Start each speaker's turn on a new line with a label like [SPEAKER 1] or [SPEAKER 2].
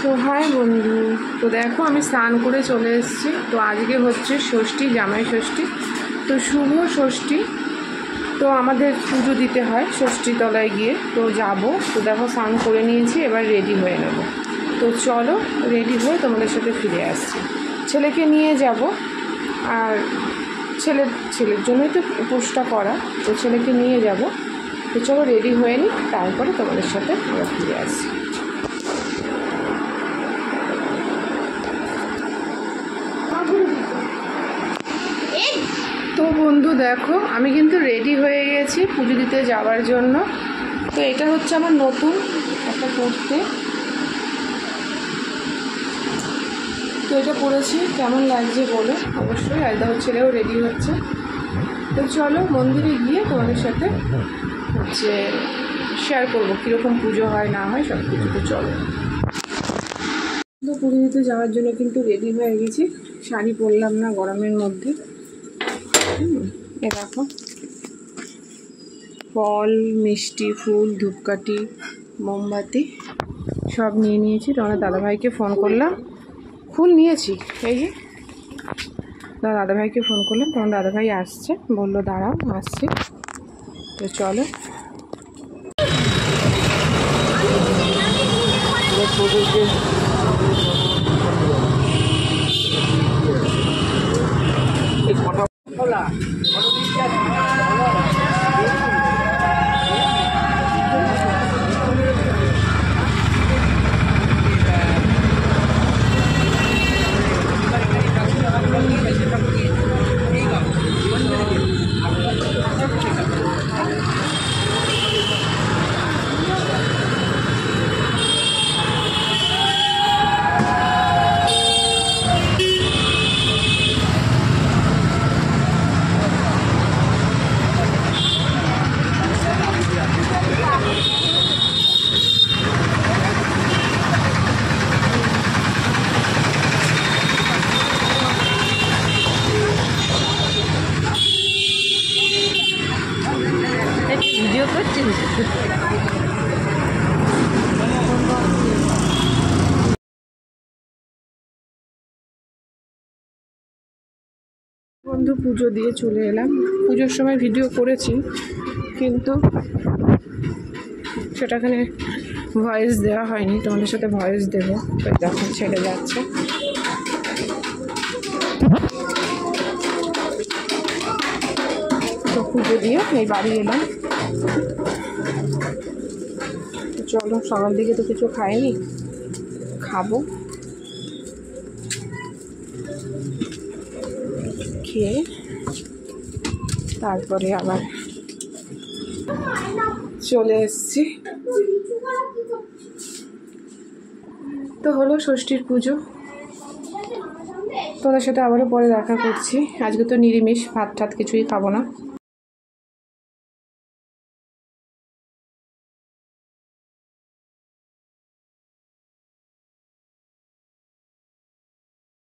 [SPEAKER 1] তো হাই বন্ধু, তো দেখো আমি স্নান করে চলে এসেছি। তো আজকে হচ্ছে ষষ্ঠী, জামাই ষষ্ঠী। তো শুভ ষষ্ঠী, তো আমাদের পুজো দিতে হয় ষষ্ঠী তলায় গিয়ে। তো যাব, তো দেখো স্নান করে নিয়েছি, এবার রেডি হয়ে নেব। তো চলো রেডি হয়ে তোমাদের সাথে ফিরে আসছি। ছেলেকে নিয়ে যাব, আর ছেলের জন্যই তো উপোসটা করা, তো ছেলেকে নিয়ে যাব। তো চলো রেডি হয়ে নিই, তারপরে তোমাদের সাথে আমরা ফিরে আসছি। তো বন্ধু দেখো আমি কিন্তু রেডি হয়ে গেছি পুজো দিতে যাওয়ার জন্য। তো এটা হচ্ছে আমার নতুন একটা পরতে, তো এটা পরেছি, কেমন লাগছে বলো অবশ্যই। আর দেখো ছেলেও রেডি হচ্ছে। তো চলো মন্দিরে গিয়ে তোমাদের সাথে হচ্ছে শেয়ার করবো কীরকম পুজো হয় না হয় সব কিছু। তো চলো, তো পুজো দিতে যাওয়ার জন্য কিন্তু রেডি হয়ে গেছি। শাড়ি পরলাম না গরমের মধ্যে। এ দেখো ফল, মিষ্টি, ফুল, ধূপকাঠি, মোমবাতি সব নিয়ে নিয়েছি। তোমার দাদাভাইকে ফোন করলাম, ফুল নিয়েছি এই যে। দাদাভাইকে ফোন করলাম, তোমার দাদাভাই আসছে, বললো দাঁড়াও আসছে। তো চলো ভিডিও করছি। বন্ধু পুজো দিয়ে চলে এলাম। পুজোর সময় ভিডিও করেছি, কিন্তু সেটাখানে ভয়েস দেওয়া হয়নি, তোমাদের সাথে ভয়েস দেবো। তো যখন ছেড়ে যাচ্ছে, তো পুজো দিয়ে এই বাড়ি এলাম। চলো, সকাল দিকে তো কিছু খাইনি, খাবো। খেয়ে তারপরে আবার চলে এসছি। তো হলো ষষ্ঠীর পুজো, তোমাদের সাথে আবারও পরে দেখা করছি। আজকে তো নিরামিষ, ভাত টাত কিছুই খাবো না।